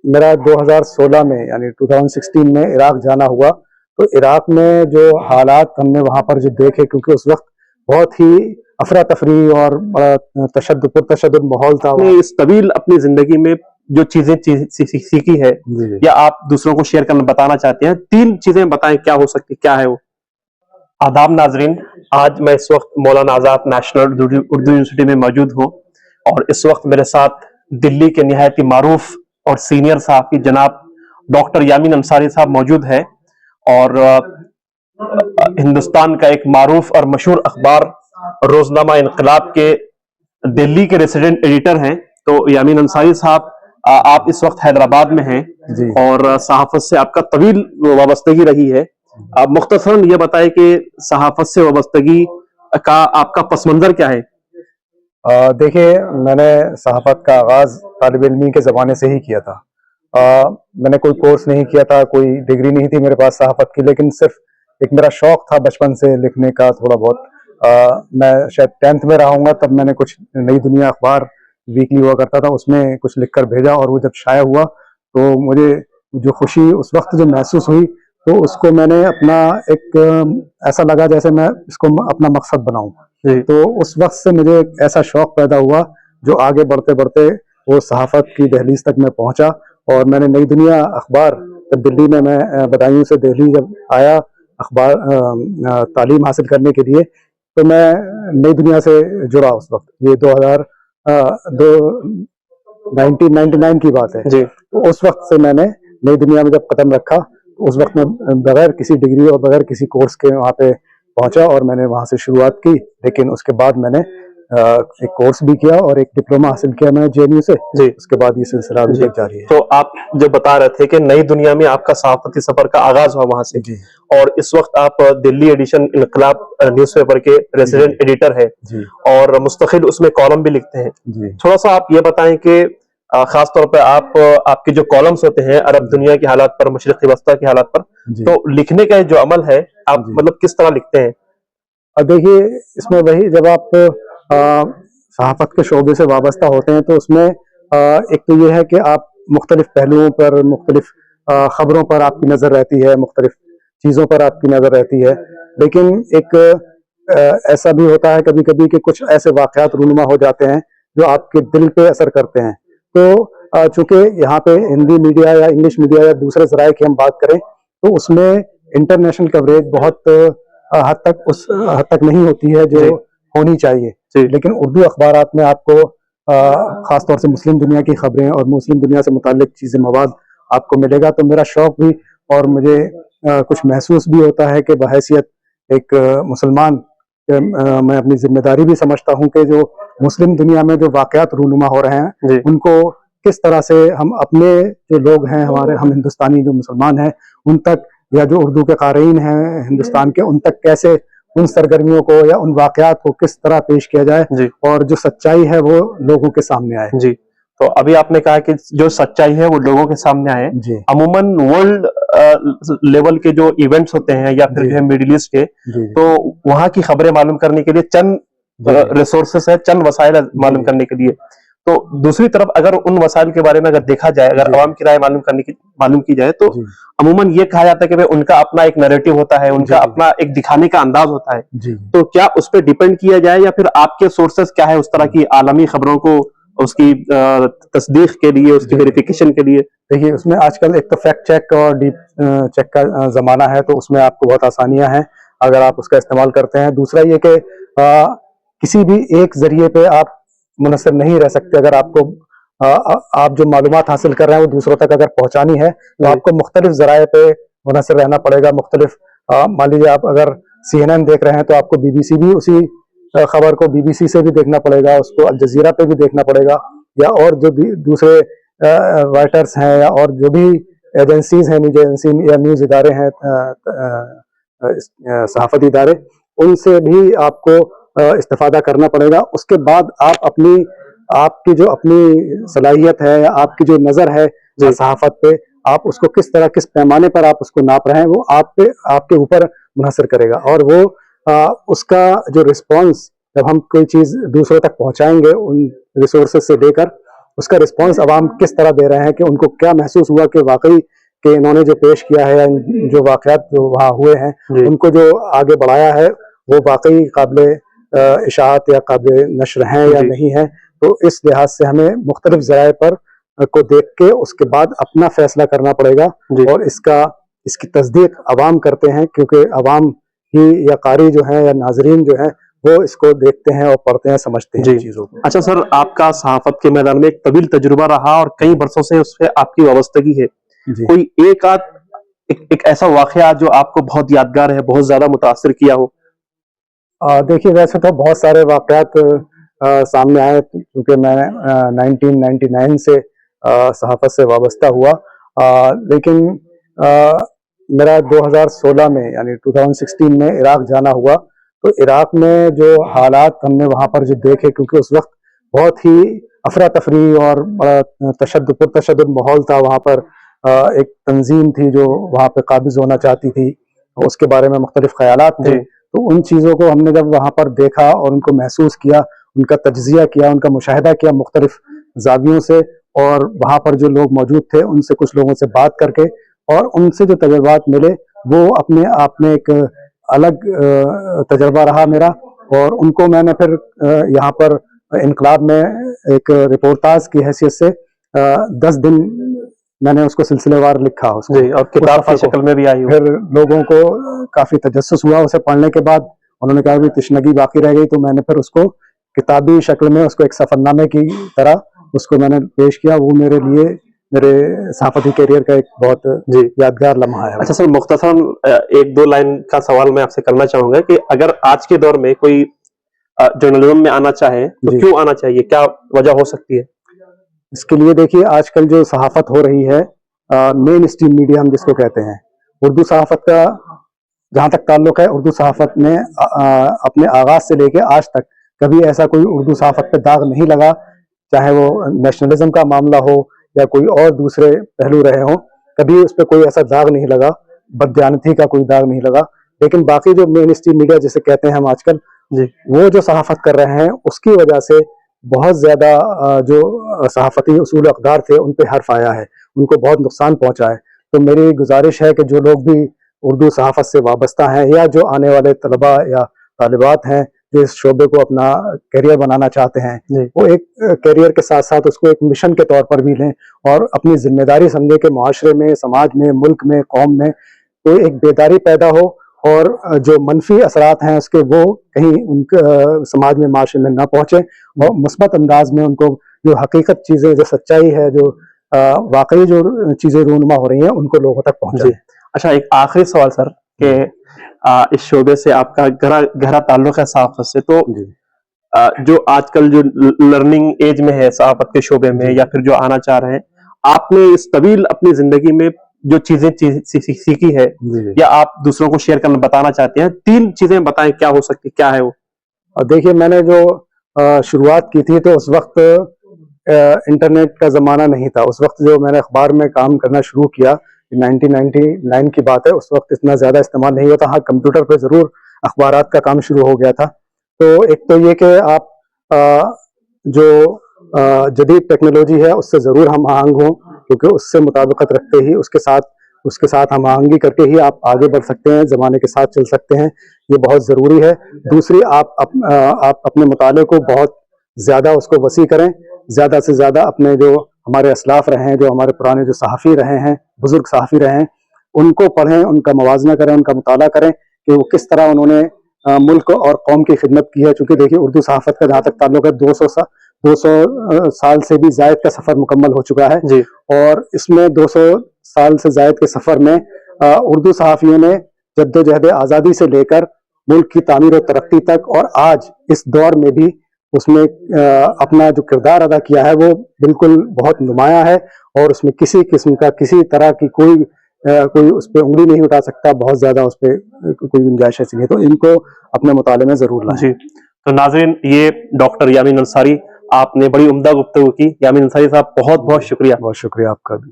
میرا 2016 میں یعنی 2016 میں عراق جانا ہوا. تو عراق میں جو حالات ہم نے وہاں پر جو دیکھے، کیونکہ اس وقت بہت ہی افراتفری اور بڑا پرتشدد ماحول تھا. اس طویل اپنی زندگی میں جو چیزیں سیکھی ہے یا آپ دوسروں کو شیئر کرنا بتانا چاہتے ہیں، 3 چیزیں بتائیں کیا ہو سکتی، کیا ہے وہ؟ آداب ناظرین، آج میں اس وقت مولانا آزاد نیشنل اردو یونیورسٹی میں موجود ہوں، اور اس وقت میرے ساتھ دلی کے نہایت ہی معروف اور سینئر صحافی جناب ڈاکٹر یامین انصاری صاحب موجود ہیں، اور ہندوستان کا ایک معروف اور مشہور اخبار روزنامہ انقلاب کے دلی کے ریزیڈنٹ ایڈیٹر ہیں. تو یامین انصاری صاحب، آپ اس وقت حیدرآباد میں ہیں اور صحافت سے آپ کا طویل وابستگی رہی ہے. آپ مختصراً یہ بتائیں کہ صحافت سے وابستگی کا آپ کا پس منظر کیا ہے؟ دیکھیے، میں نے صحافت کا آغاز طالب علمی کے زمانے سے ہی کیا تھا. میں نے کوئی کورس نہیں کیا تھا، کوئی ڈگری نہیں تھی میرے پاس صحافت کی، لیکن صرف ایک میرا شوق تھا بچپن سے لکھنے کا تھوڑا بہت. میں شاید 10th میں رہا ہوں گا، تب میں نے کچھ نئی دنیا اخبار ویکلی ہوا کرتا تھا، اس میں کچھ لکھ کر بھیجا، اور وہ جب شائع ہوا تو مجھے جو خوشی اس وقت جو محسوس ہوئی، تو اس کو میں نے اپنا ایک ایسا لگا جیسے میں اس کو اپنا مقصد بناؤں. تو اس وقت سے مجھے ایک ایسا شوق پیدا ہوا جو آگے بڑھتے بڑھتے وہ صحافت کی دہلیز تک میں پہنچا. اور میں نے نئی دنیا اخبار دلی میں بدایوں سے دہلی جب آیا اخبار تعلیم حاصل کرنے کے لیے، تو میں نئی دنیا سے جڑا اس وقت. یہ 1999 کی بات ہے. تو اس وقت سے میں نے نئی دنیا میں جب قدم رکھا، اس وقت میں بغیر کسی ڈگری اور بغیر کسی کورس کے وہاں پہ پہنچا، اور میں نے وہاں سے شروعات کی. لیکن اس کے بعد میں نے ایک کورس بھی کیا اور ایک ڈپلوما حاصل کیا میں JNU سے. اس کے بعد یہ سلسلہ ابھی تک جاری ہے. تو آپ جو بتا رہے تھے کہ نئی دنیا میں آپ کا صحافتی سفر کا آغاز ہوا وہاں سے، اور اس وقت آپ دلی ایڈیشن انقلاب نیوز پیپر کے ریزیڈنٹ ایڈیٹر ہیں اور مستقل اس میں کالم بھی لکھتے ہیں. تھوڑا سا آپ یہ بتائیں کہ خاص طور پہ آپ کے جو کالمز ہوتے ہیں عرب دنیا کے حالات پر، مشرق وسطیٰ کے حالات پر، تو لکھنے کا جو عمل ہے آپ مطلب کس طرح لکھتے ہیں؟ دیکھیے، اس میں وہی جب آپ صحافت کے شعبے سے وابستہ ہوتے ہیں تو اس میں ایک تو یہ ہے کہ آپ مختلف پہلوؤں پر، مختلف خبروں پر آپ کی نظر رہتی ہے، مختلف چیزوں پر آپ کی نظر رہتی ہے. لیکن ایک ایسا بھی ہوتا ہے کبھی کبھی کہ کچھ ایسے واقعات رونما ہو جاتے ہیں جو آپ کے دل پہ اثر کرتے ہیں. تو چونکہ یہاں پہ ہندی میڈیا یا انگلش میڈیا یا دوسرے ذرائع کی ہم بات کریں تو اس میں انٹرنیشنل کوریج بہت حد تک نہیں ہوتی ہے جو ہونی چاہیے. لیکن اردو اخبارات میں آپ کو خاص طور سے مسلم دنیا کی خبریں اور مسلم دنیا سے متعلق چیزیں، مواد آپ کو ملے گا. تو میرا شوق بھی اور مجھے کچھ محسوس بھی ہوتا ہے کہ بحیثیت ایک مسلمان میں اپنی ذمہ داری بھی سمجھتا ہوں کہ جو مسلم دنیا میں جو واقعات رونما ہو رہے ہیں ان کو کس طرح سے ہم اپنے جو لوگ ہیں، ہمارے ہم ہندوستانی جو مسلمان ہیں ان تک، یا جو اردو کے قارئین ہیں ہندوستان کے، ان تک کیسے ان سرگرمیوں کو یا ان واقعات کو کس طرح پیش کیا جائے اور جو سچائی ہے وہ لوگوں کے سامنے آئے. تو ابھی آپ نے کہا کہ جو سچائی ہے وہ لوگوں کے سامنے آئے. عموماً ورلڈ لیول کے جو ایونٹس ہوتے ہیں یا پھر جو ہے میڈل ایسٹ کے، تو وہاں کی خبریں معلوم کرنے کے لیے چند ریسورسز ہیں، چند وسائل معلوم کرنے کے لیے. تو دوسری طرف اگر ان وسائل کے بارے میں اگر دیکھا جائے، اگر عوام کی رائے معلوم کی جائے، تو عموماً یہ کہا جاتا ہے کہ ان کا اپنا ایک نیریٹو ہوتا ہے، ان کا اپنا ایک دکھانے کا انداز ہوتا ہے. تو کیا اس پہ ڈیپینڈ کیا جائے، یا پھر آپ کے سورسز کیا ہے اس طرح کی عالمی خبروں کو اس کی تصدیق کے لیے، اس کی ویریفیکیشن کے لیے؟ دیکھیے، اس میں آج کل ایک تو فیکٹ چیک اور ڈیپ چیک کا زمانہ ہے، تو اس میں آپ کو بہت آسانیاں ہیں اگر آپ اس کا استعمال کرتے ہیں. دوسرا یہ کہ کسی بھی ایک ذریعے پہ آپ منحصر نہیں رہ سکتے. اگر آپ جو معلومات حاصل کر رہے ہیں وہ دوسروں تک اگر پہنچانی ہے تو آپ کو مختلف ذرائع پہ منحصر رہنا پڑے گا. مختلف مان لیجیے آپ اگر CNN دیکھ رہے ہیں تو آپ کو BBC بھی اسی خبر کو BBC سے بھی دیکھنا پڑے گا، اس کو الجزیرہ پہ بھی دیکھنا پڑے گا، یا اور جو بھی دوسرے رائٹرز ہیں یا اور جو بھی ایجنسیز ہیں، یا نیوز ادارے ہیں، صحافتی ادارے، ان سے بھی آپ کو استفادہ کرنا پڑے گا. اس کے بعد آپ کی جو اپنی صلاحیت ہے یا آپ کی جو نظر ہے صحافت پہ، آپ اس کو کس طرح، کس پیمانے پر آپ اس کو ناپ رہے ہیں، وہ آپ کے اوپر منحصر کرے گا. اور وہ اس کا جو رسپانس جب ہم کوئی چیز دوسروں تک پہنچائیں گے ان ریسورسز سے لے کر، اس کا رسپانس عوام کس طرح دے رہے ہیں, کہ ان کو کیا محسوس ہوا کہ واقعی کہ انہوں نے جو پیش کیا ہے, جو واقعات جو وہاں ہوئے ہیں ان کو جو آگے بڑھایا ہے وہ واقعی قابل اشاعت یا قابل نشر ہیں یا نہیں ہیں. تو اس لحاظ سے ہمیں مختلف ذرائع پر کو دیکھ کے اس کے بعد اپنا فیصلہ کرنا پڑے گا, اور اس کی تصدیق عوام کرتے ہیں, کیونکہ عوام ہی یا قاری جو ہیں یا ناظرین جو ہیں وہ اس کو دیکھتے ہیں اور پڑھتے ہیں, سمجھتے ہیں چیزوں کو. اچھا سر, آپ کا صحافت کے میدان میں ایک طویل تجربہ رہا اور کئی برسوں سے اس پہ آپ کی وابستگی ہے. کوئی ایک ایسا واقعہ جو آپ کو بہت یادگار ہے, بہت زیادہ متاثر کیا ہو؟ دیکھیے ویسے تو بہت سارے واقعات سامنے آئے, کیونکہ میں 1999 سے صحافت سے وابستہ ہوا, لیکن میرا 2016 میں یعنی 2016 میں عراق جانا ہوا. تو عراق میں جو حالات ہم نے وہاں پر جو دیکھے, کیونکہ اس وقت بہت ہی افراتفری اور بڑا پرتشدد ماحول تھا وہاں پر. ایک تنظیم تھی جو وہاں پہ قابض ہونا چاہتی تھی, اس کے بارے میں مختلف خیالات تھے. تو ان چیزوں کو ہم نے جب وہاں پر دیکھا اور ان کو محسوس کیا, ان کا تجزیہ کیا, ان کا مشاہدہ کیا مختلف زاویوں سے, اور وہاں پر جو لوگ موجود تھے ان سے کچھ لوگوں سے بات کر کے, اور ان سے جو تجربات ملے وہ اپنے آپ میں ایک الگ تجربہ رہا میرا. اور ان کو میں نے پھر یہاں پر انقلاب میں ایک رپورٹاج کی حیثیت سے 10 دن میں نے اس کو سلسلے وار لکھا, اس کو اور کتاب کی شکل میں بھی آئی. پھر لوگوں کو کافی تجسس ہوا اسے پڑھنے کے بعد, انہوں نے کہا کہ تشنگی باقی رہ گئی, تو میں نے پھر اس کو کتابی شکل میں اس کو ایک سفر نامے کی طرح اس کو میں نے پیش کیا. وہ میرے لیے میرے صحافتی کیریئر کا ایک بہت یادگار لمحہ ہے. اچھا سر, مختصراً 1-2 لائن کا سوال میں آپ سے کرنا چاہوں گا کہ اگر آج کے دور میں کوئی جرنلزم میں آنا چاہے تو کیوں آنا چاہیے, کیا وجہ ہو سکتی ہے؟ اس کے لیے دیکھیے آج کل جو صحافت ہو رہی ہے, مین اسٹریم میڈیا ہم جس کو کہتے ہیں, اردو صحافت کا جہاں تک تعلق ہے, اردو صحافت میں اپنے آغاز سے لے کے آج تک کبھی ایسا کوئی اردو صحافت پہ داغ نہیں لگا, چاہے وہ نیشنلزم کا معاملہ ہو یا کوئی اور دوسرے پہلو رہے ہوں, کبھی اس پہ کوئی ایسا داغ نہیں لگا, بددیانتی کا کوئی داغ نہیں لگا. لیکن باقی جو مین اسٹریم میڈیا جسے کہتے ہیں ہم آج کل, وہ جو صحافت کر رہے ہیں اس کی وجہ سے بہت زیادہ جو صحافتی اصول اقدار تھے ان پہ حرف آیا ہے, ان کو بہت نقصان پہنچا ہے. تو میری گزارش ہے کہ جو لوگ بھی اردو صحافت سے وابستہ ہیں یا جو آنے والے طلباء یا طالبات ہیں جو اس شعبے کو اپنا کیریئر بنانا چاہتے ہیں, وہ ایک کیریئر کے ساتھ ساتھ اس کو ایک مشن کے طور پر بھی لیں اور اپنی ذمہ داری سمجھیں کہ معاشرے میں, سماج میں, ملک میں, قوم میں کوئی ایک بیداری پیدا ہو, اور جو منفی اثرات ہیں اس کے وہ کہیں ان کے سماج میں, معاشرے میں نہ پہنچیں, اور مثبت انداز میں ان کو جو حقیقت چیزیں, جو سچائی ہے, جو واقعی جو چیزیں رونما ہو رہی ہیں ان کو لوگوں تک پہنچائیں. اچھا, ایک آخری سوال سر, کہ اس شعبے سے آپ کا گہرا تعلق ہے صحافت سے, تو جو آج کل جو لرننگ ایج میں ہے صحافت کے شعبے میں یا پھر جو آنا چاہ رہے ہیں, آپ نے اس طویل اپنی زندگی میں جو چیزیں سیکھی ہے یا آپ دوسروں کو شیئر کرنا بتانا چاہتے ہیں, 3 چیزیں بتائیں, کیا ہو سکتی, کیا ہے وہ؟ دیکھیے میں نے جو شروعات کی تھی تو اس وقت انٹرنیٹ کا زمانہ نہیں تھا. اس وقت جو میں نے اخبار میں کام کرنا شروع کیا 1999 کی بات ہے, اس وقت اتنا زیادہ استعمال نہیں ہوتا. ہاں, کمپیوٹر پہ ضرور اخبارات کا کام شروع ہو گیا تھا. تو ایک تو یہ کہ آپ جو جدید ٹیکنالوجی ہے اس سے ضرور ہم آہنگ ہوں, کیونکہ اس سے مطابقت رکھتے ہی اس کے ساتھ ہم آہنگی کر کے ہی آپ آگے بڑھ سکتے ہیں, زمانے کے ساتھ چل سکتے ہیں, یہ بہت ضروری ہے. دوسری, آپ اپنے مطالعے کو بہت زیادہ اس کو وسیع کریں, زیادہ سے زیادہ اپنے جو ہمارے اسلاف رہے ہیں, جو ہمارے پرانے جو صحافی رہے ہیں, بزرگ صحافی رہے ہیں, ان کو پڑھیں, ان کا موازنہ کریں, ان کا مطالعہ کریں کہ وہ کس طرح انہوں نے ملک اور قوم کی خدمت کی ہے. چونکہ دیکھیے اردو صحافت کا جہاں تک تعلق ہے 200 سال سے بھی زائد کا سفر مکمل ہو چکا ہے, اور اس میں 200 سال سے زائد کے سفر میں اردو صحافیوں نے جدوجہد آزادی سے لے کر ملک کی تعمیر و ترقی تک, اور آج اس دور میں بھی اس میں اپنا جو کردار ادا کیا ہے وہ بالکل بہت نمایاں ہے, اور اس میں کسی قسم کا کسی طرح کی کوئی اس پہ انگلی نہیں اٹھا سکتا, بہت زیادہ اس پہ کوئی گنجائش ایسی نہیں. تو ان کو اپنے مطالعے میں ضرور لائیں. تو ناظرین, یہ ڈاکٹر یامین انصاری, آپ نے بڑی عمدہ گفتگو کی. یامین انصاری صاحب, بہت بہت شکریہ. بہت شکریہ آپ کا بھی.